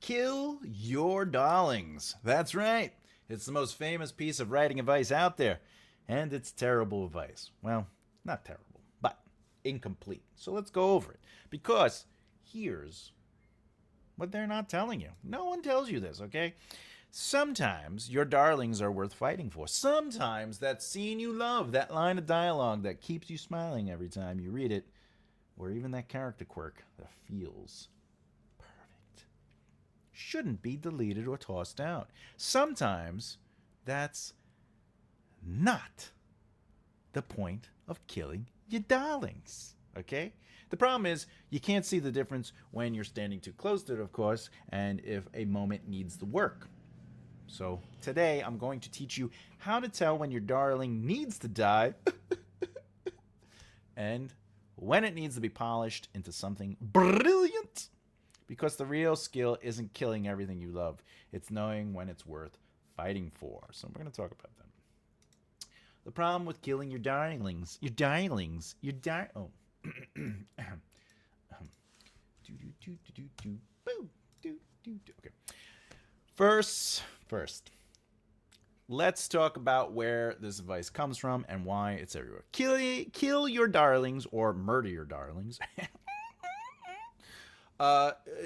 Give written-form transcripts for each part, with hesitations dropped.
Kill your darlings. That's right. It's the most famous piece of writing advice out there. And it's terrible advice. Well, not terrible, but incomplete. So let's go over it. Because here's what they're not telling you. No one tells you this, okay? Sometimes your darlings are worth fighting for. Sometimes that scene you love, that line of dialogue that keeps you smiling every time you read it, or even that character quirk that feels perfect, shouldn't be deleted or tossed out. Sometimes that's not the point of killing your darlings, okay? The problem is you can't see the difference when you're standing too close to it, of course, and if a moment needs the work. So today I'm going to teach you how to tell when your darling needs to die and when it needs to be polished into something brilliant. Because the real skill isn't killing everything you love. It's knowing when it's worth fighting for. So we're going to talk about that. The problem with killing your darlings. Oh. Okay. First, let's talk about where this advice comes from and why it's everywhere. Kill your darlings or murder your darlings.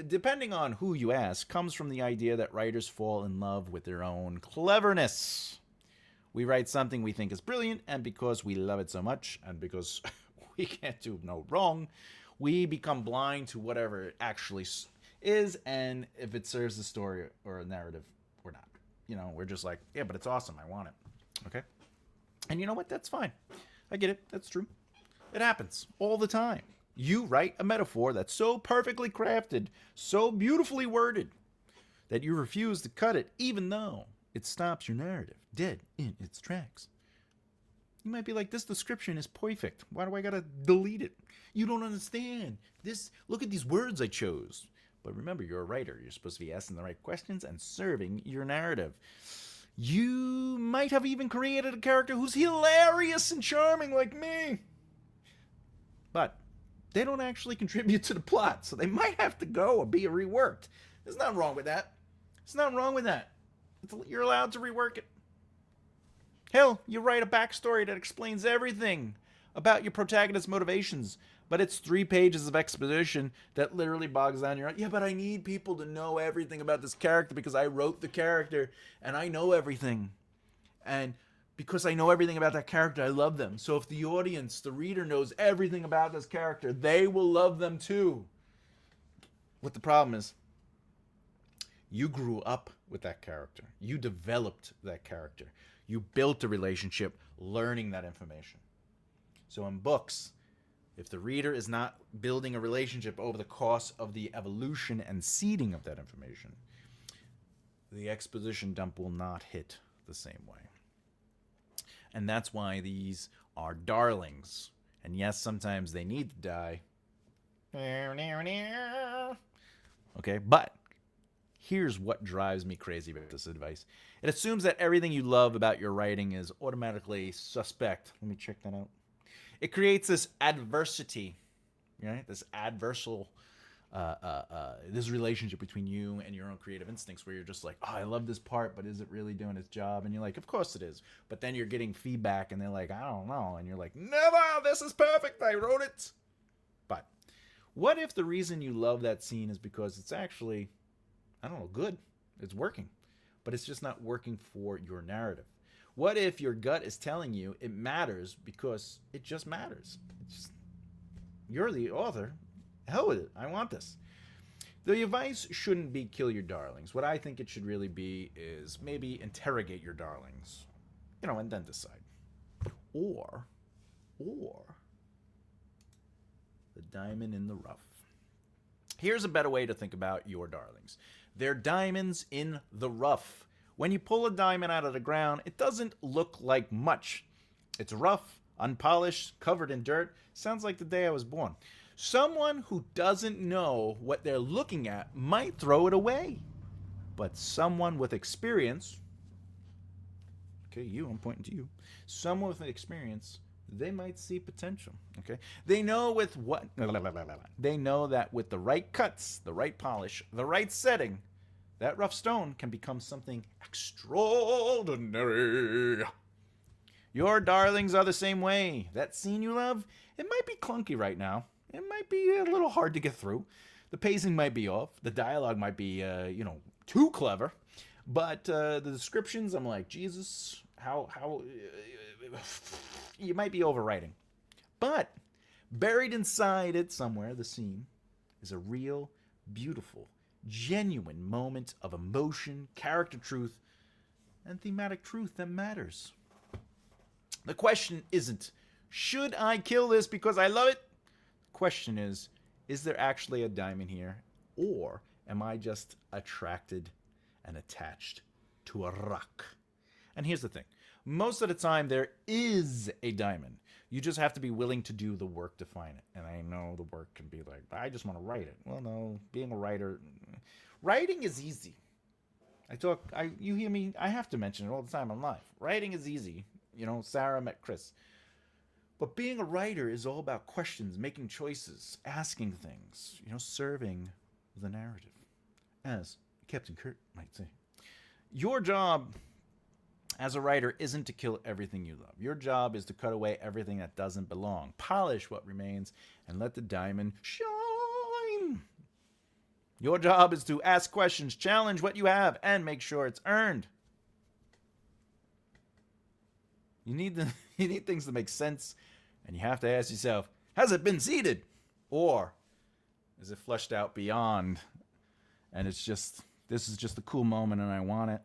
Depending on who you ask, comes from the idea that writers fall in love with their own cleverness. We write something we think is brilliant, and because we love it so much, and because we can't do no wrong, we become blind to whatever it actually is, and if it serves the story or a narrative or not. You know, we're just like, yeah, but it's awesome. I want it. Okay? And you know what? That's fine. I get it. That's true. It happens all the time. You write a metaphor that's so perfectly crafted, so beautifully worded, that you refuse to cut it, even though it stops your narrative dead in its tracks. You might be like, this description is perfect. Why do I gotta delete it? You don't understand. Look at these words I chose. But remember, you're a writer. You're supposed to be asking the right questions and serving your narrative. You might have even created a character who's hilarious and charming like me. But they don't actually contribute to the plot, so they might have to go or be reworked. There's nothing wrong with that. There's nothing wrong with that. You're allowed to rework it. Hell, you write a backstory that explains everything about your protagonist's motivations, but it's 3 pages of exposition that literally bogs down your... Yeah, but I need people to know everything about this character because I wrote the character and I know everything. And because I know everything about that character, I love them. So if the audience, the reader, knows everything about this character, they will love them too. What the problem is, you grew up with that character. You developed that character. You built a relationship learning that information. So in books, if the reader is not building a relationship over the course of the evolution and seeding of that information, the exposition dump will not hit the same way. And that's why these are darlings. And yes, sometimes they need to die. Okay, but here's what drives me crazy about this advice. It assumes that everything you love about your writing is automatically suspect. Let me check that out. It creates this adversity, right? This adversal, this relationship between you and your own creative instincts where you're just like, oh, I love this part, but is it really doing its job? And you're like, of course it is. But then you're getting feedback and they're like, I don't know. And you're like, never, this is perfect. I wrote it. But what if the reason you love that scene is because it's actually, I don't know, good. It's working. But it's just not working for your narrative. What if your gut is telling you it matters because it just matters? You're the author. Hell with it. I want this. The advice shouldn't be kill your darlings. What I think it should really be is maybe interrogate your darlings. And then decide. Or the diamond in the rough. Here's a better way to think about your darlings. They're diamonds in the rough. When you pull a diamond out of the ground, it doesn't look like much. It's rough, unpolished, covered in dirt. Sounds like the day I was born. Someone who doesn't know what they're looking at might throw it away. But someone with experience, okay, I'm pointing to you. Someone with experience, they might see potential, okay? They know that with the right cuts, the right polish, the right setting, that rough stone can become something extraordinary. Your darlings are the same way. That scene you love, it might be clunky right now. It might be a little hard to get through. The pacing might be off. The dialogue might be, too clever. But the descriptions, I'm like, Jesus, how you might be overwriting. But buried inside it somewhere, the scene, is a real, beautiful, genuine moment of emotion, character truth, and thematic truth that matters. The question isn't, should I kill this because I love it? The question is there actually a diamond here? Or am I just attracted and attached to a rock? And here's the thing. Most of the time, there is a diamond. You just have to be willing to do the work to find it. And I know the work can be like, I just want to write it. Well, no, being a writer, writing is easy. You hear me, I have to mention it all the time on live. Writing is easy. Sarah met Chris. But being a writer is all about questions, making choices, asking things, serving the narrative, as Captain Kirk might say. Your job as a writer isn't to kill everything you love. Your job is to cut away everything that doesn't belong, polish what remains, and let the diamond shine. Your job is to ask questions, challenge what you have, and make sure it's earned. You need things to make sense, and you have to ask yourself, has it been seeded? Or is it fleshed out beyond? And this is just a cool moment and I want it.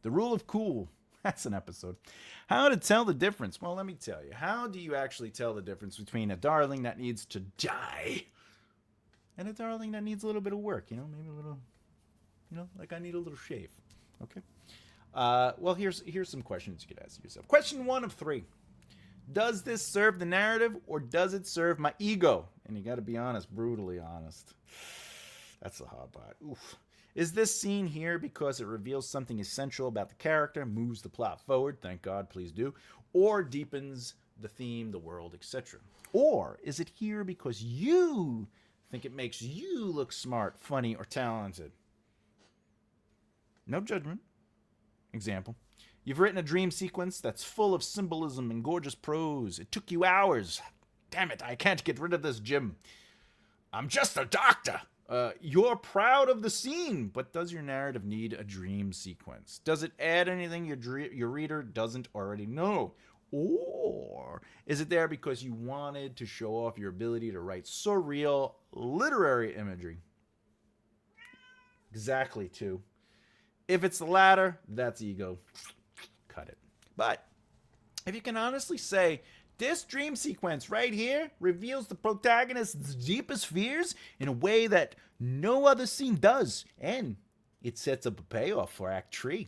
The rule of cool. That's an episode. How to tell the difference? Well, let me tell you. How do you actually tell the difference between a darling that needs to die and a darling that needs a little bit of work? Maybe a little, like I need a little shave. Okay. Well, here's some questions you could ask yourself. Question 1 of 3. Does this serve the narrative or does it serve my ego? And you got to be honest, brutally honest. That's the hard part. Oof. Is this scene here because it reveals something essential about the character, moves the plot forward, thank God, please do, or deepens the theme, the world, etc.? Or is it here because you think it makes you look smart, funny, or talented? No judgment. Example. You've written a dream sequence that's full of symbolism and gorgeous prose. It took you hours. Damn it, I can't get rid of this, Jim. I'm just a doctor. You're proud of the scene, but does your narrative need a dream sequence? Does it add anything your reader doesn't already know? Or is it there because you wanted to show off your ability to write surreal literary imagery? Exactly, too. If it's the latter, that's ego. Cut it. But if you can honestly say, this dream sequence right here reveals the protagonist's deepest fears in a way that no other scene does, and it sets up a payoff for Act 3.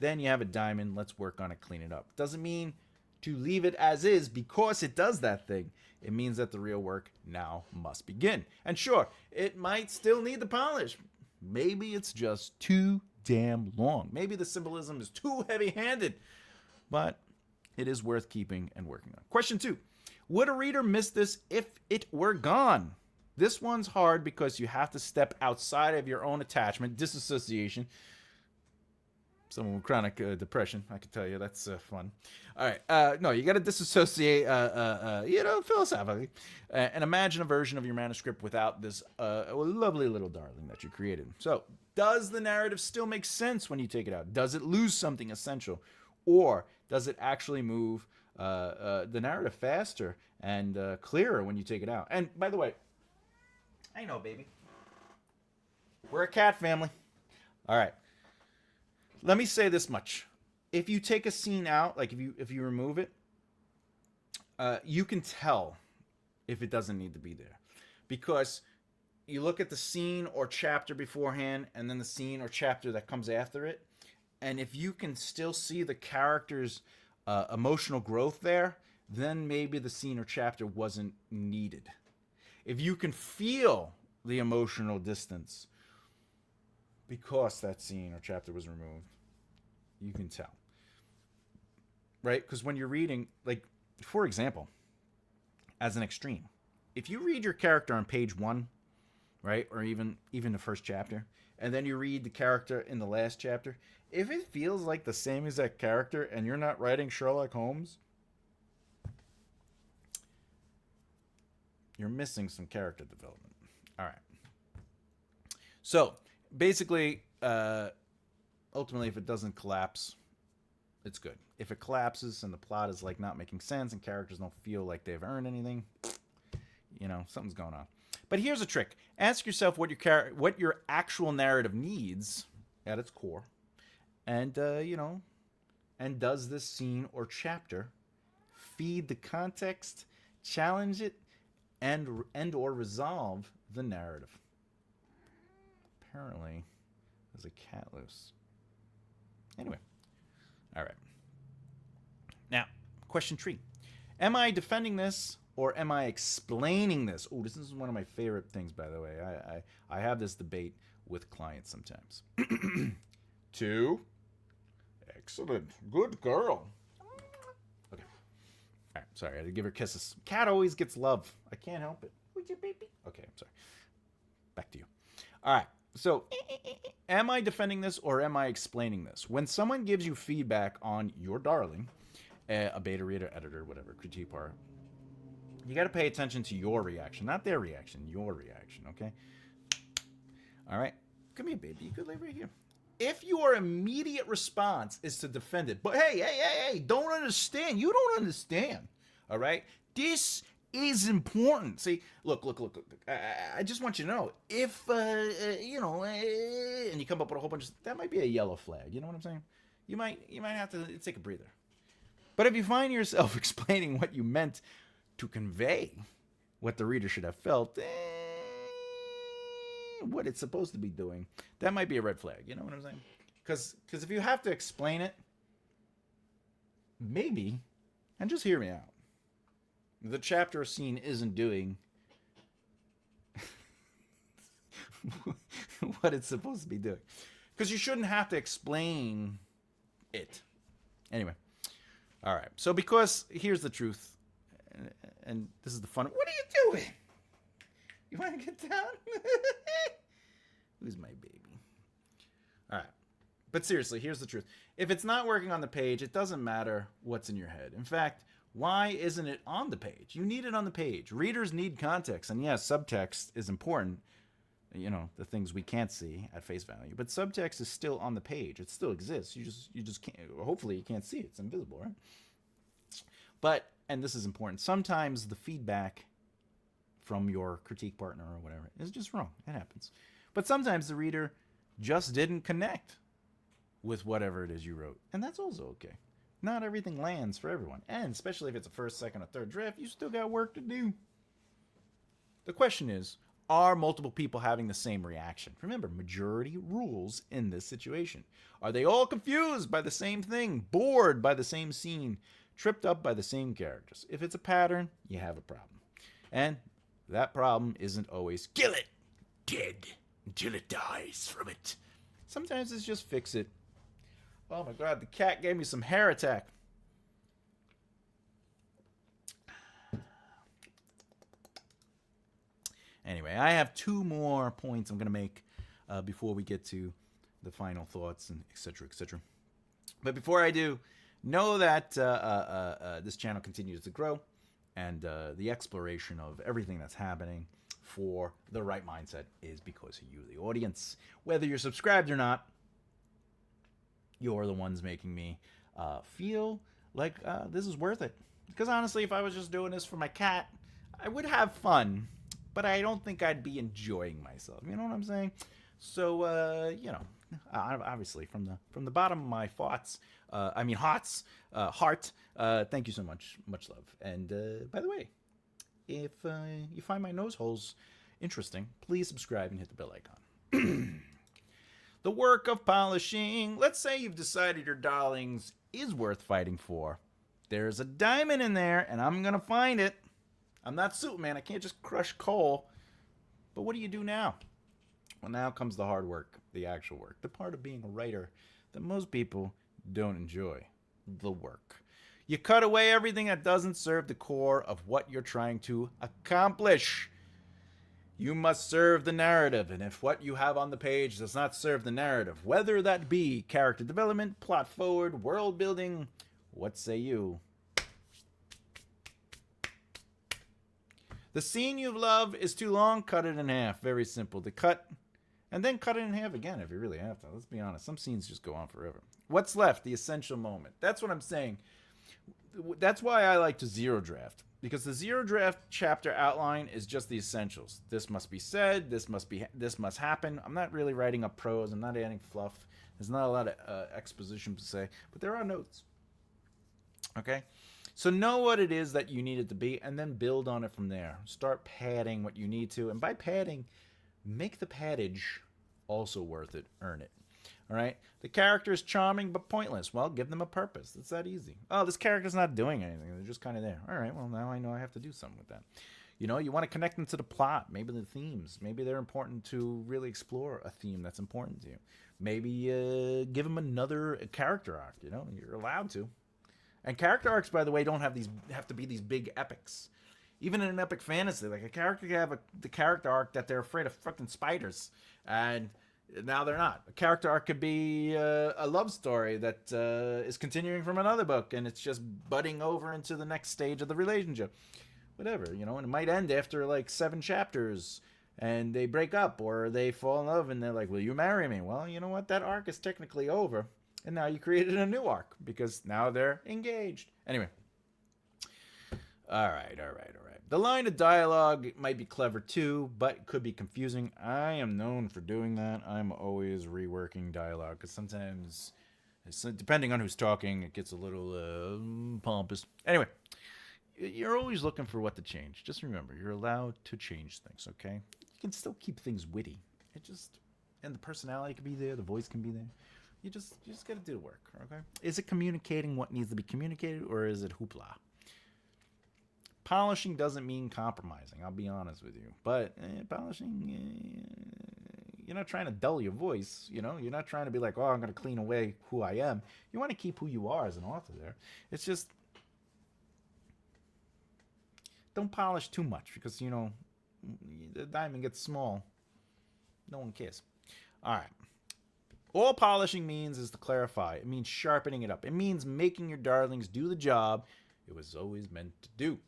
Then you have a diamond. Let's work on it, clean it up. Doesn't mean to leave it as is because it does that thing. It means that the real work now must begin. And sure, it might still need the polish. Maybe it's just too damn long. Maybe the symbolism is too heavy-handed. But it is worth keeping and working on. Question 2. Would a reader miss this if it were gone? This one's hard because you have to step outside of your own attachment, disassociation. Someone with chronic depression, I can tell you, that's fun. All right, no, you got to disassociate, philosophically, and imagine a version of your manuscript without this lovely little darling that you created. So, does the narrative still make sense when you take it out? Does it lose something essential? Or does it actually move the narrative faster and clearer when you take it out? And by the way, I know, baby. We're a cat family. All right. Let me say this much. If you take a scene out, like if you remove it, you can tell if it doesn't need to be there. Because you look at the scene or chapter beforehand and then the scene or chapter that comes after it. And if you can still see the character's emotional growth there, then maybe the scene or chapter wasn't needed. If you can feel the emotional distance because that scene or chapter was removed, you can tell. Right? Because when you're reading, like, for example, as an extreme, if you read your character on page 1, right? Or even the first chapter, and then you read the character in the last chapter. If it feels like the same exact character and you're not writing Sherlock Holmes, you're missing some character development. All right. So basically, ultimately, if it doesn't collapse, it's good. If it collapses and the plot is like not making sense and characters don't feel like they've earned anything, something's going on. But here's a trick: ask yourself what your actual narrative needs at its core, and and does this scene or chapter feed the context, challenge it, and or resolve the narrative? Apparently, there's a cat loose. Anyway, all right. Now, question 3. Am I defending this or am I explaining this? Oh, this is one of my favorite things, by the way. I have this debate with clients sometimes. 2. Excellent. Good girl. Okay. All right, sorry. I had to give her kisses. Cat always gets love. I can't help it. Would you, baby? Okay, I'm sorry. Back to you. All right. So, am I defending this or am I explaining this? When someone gives you feedback on your darling, a beta reader, editor, whatever, critique part, you got to pay attention to your reaction, not their reaction, your reaction, okay? All right. Come here, baby. You could lay right here. If your immediate response is to defend it, but hey, don't understand. You don't understand. All right? This is important. See, look. I just want you to know, if, and you come up with a whole bunch of, that might be a yellow flag. You know what I'm saying? You might have to take a breather. But if you find yourself explaining what you meant to convey, what the reader should have felt, what it's supposed to be doing, that might be a red flag. You know what I'm saying? Because if you have to explain it, maybe, and just hear me out, the chapter or scene isn't doing what it's supposed to be doing. Because you shouldn't have to explain it. Anyway. All right. So because here's the truth, and this is the fun. What are you doing? You want to get down? Who's my baby? All right. But seriously, here's the truth. If it's not working on the page, it doesn't matter what's in your head. In fact, why isn't it on the page? You need it on the page. Readers need context. And yes, subtext is important. The things we can't see at face value. But subtext is still on the page. It still exists. You just can't, hopefully you can't see it. It's invisible, right? But, and this is important, sometimes the feedback from your critique partner or whatever is just wrong. It happens. But sometimes the reader just didn't connect with whatever it is you wrote. And that's also okay. Not everything lands for everyone. And especially if it's a first, second, or third draft, you still got work to do. The question is, are multiple people having the same reaction? Remember, majority rules in this situation. Are they all confused by the same thing, bored by the same scene, tripped up by the same characters? If it's a pattern, you have a problem. And that problem isn't always kill it dead until it dies from it. Sometimes it's just fix it. Oh my God, the cat gave me some hair attack. Anyway, I have 2 more points I'm going to make before we get to the final thoughts and et cetera, et cetera. But before I do, know that this channel continues to grow, and the exploration of everything that's happening for the right mindset is because of you, the audience. Whether you're subscribed or not, you're the ones making me feel like this is worth it. Because honestly, if I was just doing this for my cat, I would have fun, but I don't think I'd be enjoying myself. You know what I'm saying? So, obviously, from the bottom of my heart, thank you so much. Much love. And by the way, if you find my nose holes interesting, please subscribe and hit the bell icon. The work of polishing. Let's say you've decided your darlings is worth fighting for. There's a diamond in there, and I'm going to find it. I'm not Superman. I can't just crush coal. But what do you do now? Well, now comes the hard work, the actual work, the part of being a writer that most people don't enjoy, the work. You cut away everything that doesn't serve the core of what you're trying to accomplish. You must serve the narrative, and if what you have on the page does not serve the narrative, whether that be character development, plot forward, world building, what say you? The scene you love is too long, cut it in half. Very simple to cut. And then cut it in half again if you really have to. Let's be honest. Some scenes just go on forever. What's left? The essential moment. That's what I'm saying. That's why I like to zero draft. Because the zero draft chapter outline is just the essentials. This must be said. This must happen. I'm not really writing up prose. I'm not adding fluff. There's not a lot of exposition to say. But there are notes. Okay? So know what it is that you need it to be, and then build on it from there. Start padding what you need to. And by padding, make the paddage also worth it. Earn it. All right? The character is charming but pointless. Well, give them a purpose. It's that easy. Oh, this character's not doing anything. They're just kind of there. All right, well, now I know I have to do something with that. You know, you want to connect them to the plot, maybe the themes. Maybe they're important to really explore a theme that's important to you. Maybe give them another character arc. You know, you're allowed to. And character arcs, by the way, don't have to be these big epics. Even in an epic fantasy, like a character can have the character arc that they're afraid of fucking spiders, and now they're not. A character arc could be a love story that is continuing from another book, and it's just budding over into the next stage of the relationship. Whatever, you know, and it might end after like 7 chapters, and they break up, or they fall in love, and they're like, will you marry me? Well, you know what? That arc is technically over. And now you created a new arc because now they're engaged. Anyway. All right. The line of dialogue might be clever too, but could be confusing. I am known for doing that. I'm always reworking dialogue because sometimes, depending on who's talking, it gets a little pompous. Anyway, you're always looking for what to change. Just remember, you're allowed to change things, okay? You can still keep things witty. And the personality can be there, the voice can be there. You just got to do the work, okay? Is it communicating what needs to be communicated, or is it hoopla? Polishing doesn't mean compromising, I'll be honest with you. But polishing, you're not trying to dull your voice, you know? You're not trying to be like, oh, I'm going to clean away who I am. You want to keep who you are as an author there. It's just, don't polish too much because, you know, the diamond gets small. No one cares. All right. All polishing means is to clarify. It means sharpening it up. It means making your darlings do the job it was always meant to do.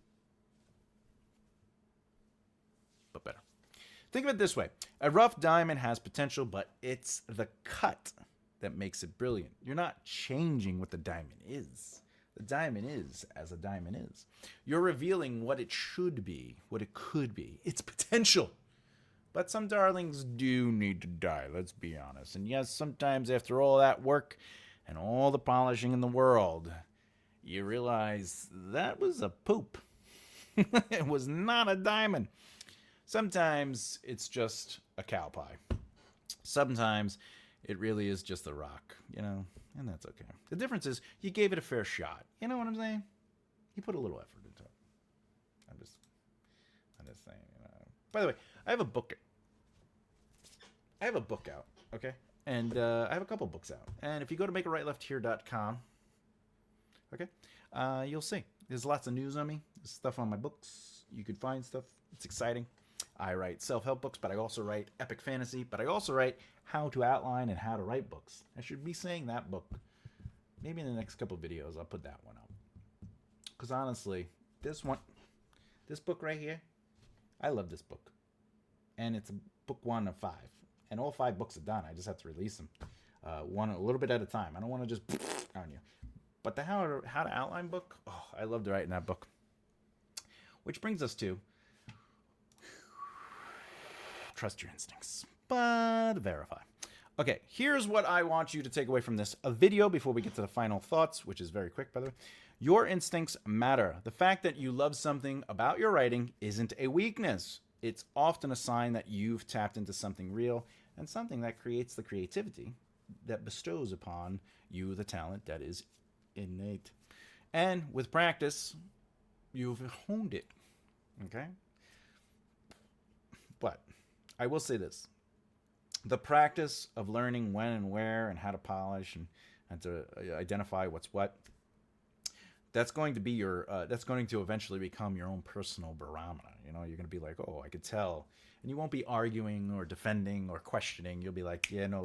But better. Think of it this way. A rough diamond has potential, but it's the cut that makes it brilliant. You're not changing what the diamond is. The diamond is as a diamond is. You're revealing what it should be, what it could be, its potential. But some darlings do need to die, let's be honest. And yes, sometimes after all that work and all the polishing in the world, you realize that was a poop. It was not a diamond. Sometimes it's just a cow pie. Sometimes it really is just a rock, you know, and that's okay. The difference is you gave it a fair shot. You know what I'm saying? You put a little effort into it. I'm just saying, you know. By the way, I have a book out, okay? And I have a couple books out. And if you go to makearightleft.here.com, okay, you'll see. There's lots of news on me. There's stuff on my books. You could find stuff. It's exciting. I write self-help books, but I also write epic fantasy, but I also write how to outline and how to write books. I should be saying that book. Maybe in the next couple videos, I'll put that one up. Because honestly, this book right here, I love this book. And it's book 1 of 5. And all 5 books are done. I just have to release them. One a little bit at a time. I don't want to just on you. But the how to outline book, oh, I loved writing that book. Which brings us to trust your instincts, but verify. Okay, here's what I want you to take away from this video before we get to the final thoughts, which is very quick, by the way. Your instincts matter. The fact that you love something about your writing isn't a weakness. It's often a sign that you've tapped into something real and something that creates the creativity that bestows upon you the talent that is innate. And with practice, you've honed it. Okay? But I will say this. The practice of learning when and where and how to polish and to identify what's what, that's going to be that's going to eventually become your own personal barometer. You know, you're going to be like, oh, I could tell. And you won't be arguing or defending or questioning. You'll be like, yeah, no,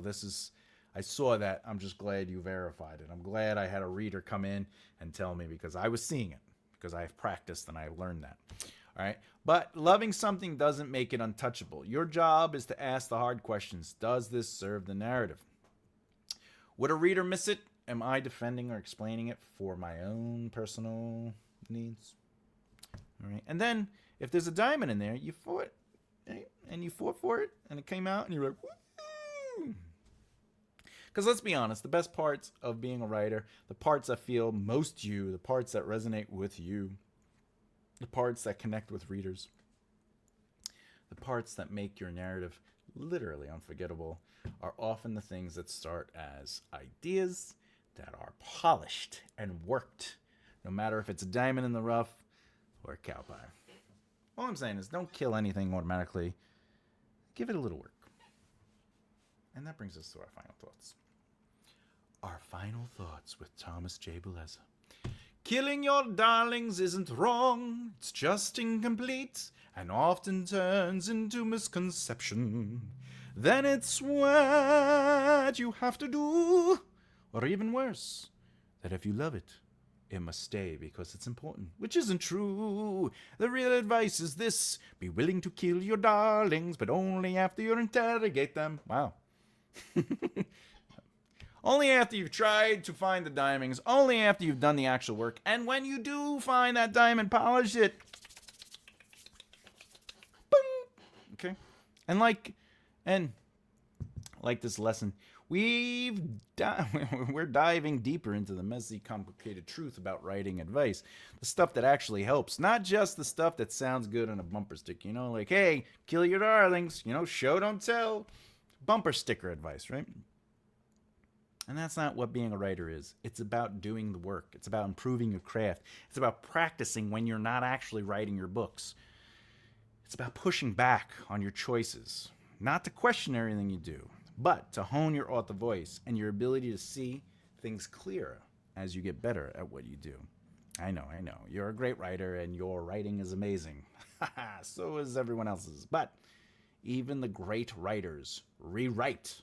I saw that. I'm just glad you verified it. I'm glad I had a reader come in and tell me because I was seeing it, because I've practiced and I've learned that. All right. But loving something doesn't make it untouchable. Your job is to ask the hard questions. Does this serve the narrative? Would a reader miss it? Am I defending or explaining it for my own personal needs? All right. And then if there's a diamond in there, you fought, right? And you fought for it, and it came out, and you're like, woo! Because let's be honest, the best parts of being a writer, the parts that feel most you, the parts that resonate with you, the parts that connect with readers, the parts that make your narrative literally unforgettable, are often the things that start as ideas that are polished and worked, no matter if it's a diamond in the rough or a cow pie. All I'm saying is don't kill anything automatically. Give it a little work. And that brings us to our final thoughts. Our final thoughts with Thomas J. Bellezza. Killing your darlings isn't wrong, it's just incomplete and often turns into misconception. Then it's what you have to do, or even worse, that if you love it, it must stay because it's important, which isn't true. The real advice is this: be willing to kill your darlings, but only after you interrogate them. Wow. Only after you've tried to find the diamonds, only after you've done the actual work, and when you do find that diamond, polish it. Boom. Okay? And like this lesson, we're diving deeper into the messy, complicated truth about writing advice. The stuff that actually helps, not just the stuff that sounds good on a bumper sticker. You know, like, hey, kill your darlings, you know, show, don't tell. Bumper sticker advice, right? And that's not what being a writer is. It's about doing the work. It's about improving your craft. It's about practicing when you're not actually writing your books. It's about pushing back on your choices. Not to question everything you do, but to hone your author voice and your ability to see things clearer as you get better at what you do. I know. You're a great writer and your writing is amazing. So is everyone else's. But even the great writers rewrite.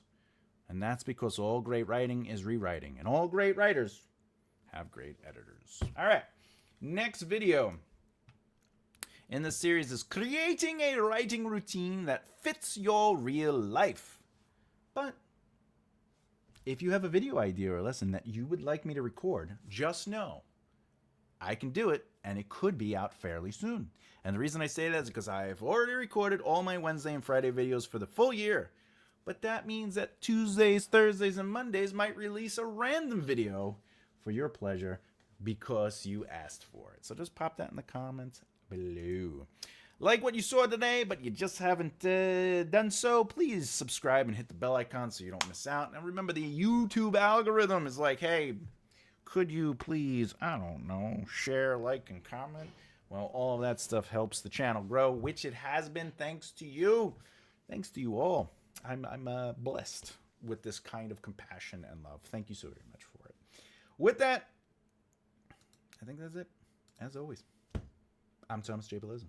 And that's because all great writing is rewriting. And all great writers have great editors. All right. Next video in the series is creating a writing routine that fits your real life. But if you have a video idea or a lesson that you would like me to record, just know I can do it, and it could be out fairly soon. And the reason I say that is because I've already recorded all my Wednesday and Friday videos for the full year. But that means that Tuesdays, Thursdays, and Mondays might release a random video for your pleasure because you asked for it. So just pop that in the comments below. Like what you saw today, but you just haven't done so, please subscribe and hit the bell icon so you don't miss out. And remember, the YouTube algorithm is like, hey, could you please, I don't know, share, like, and comment? Well, all of that stuff helps the channel grow, which it has been thanks to you. Thanks to you all. I'm blessed with this kind of compassion and love. Thank you so very much for it. With that, I think that's it. As always, I'm Thomas J. Bellezza.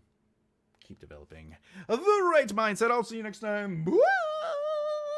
Keep developing the right mindset. I'll see you next time. Bye!